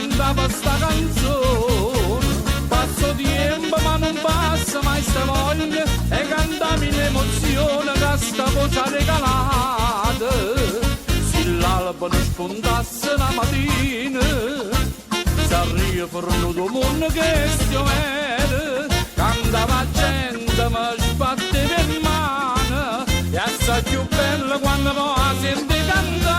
cantava sta canzone. Passo tempo ma non passa mai sta voglia e cantami l'emozione che sta voce regalata. Se l'alba non spuntasse la mattina, s'arriva per un mondo che stiovere, cantava gente ma sbatteva in mano, e assai più bella quando la sente cantare.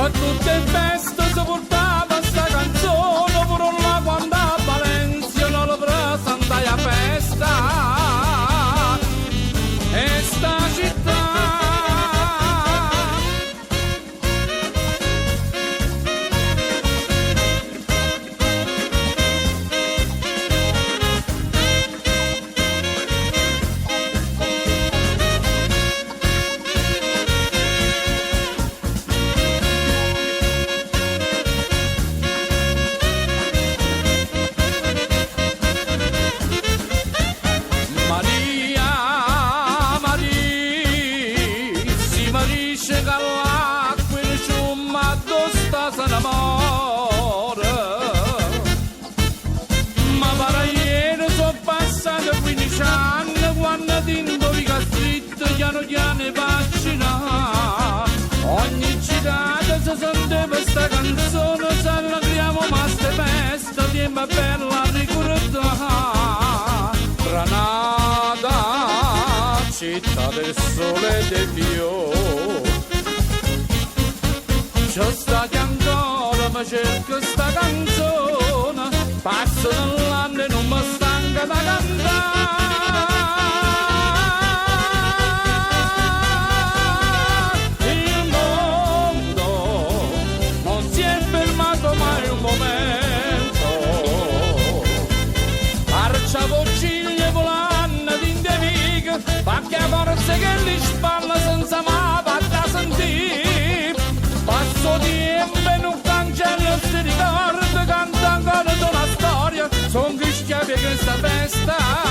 Per tutte le feste si portava sta canzone, pure là quando a Valencia non la presentai a festa. E sta città piano piano vaccina. Ogni citata si sentiva sta canzone, se allegriamo ma ste feste, tempo bella ricordare. Granada, città del sole e dei fiori, c'è stati ancora ma cerco sta canzone, passo nell'anno e non mi stanca da cantare. Vociglie volano d'indivico, pacchia forza che li spalla senza mai fatta sentire. Passo tempo e non cancello si ricorda, canta ancora una storia, son chi schiavi questa festa.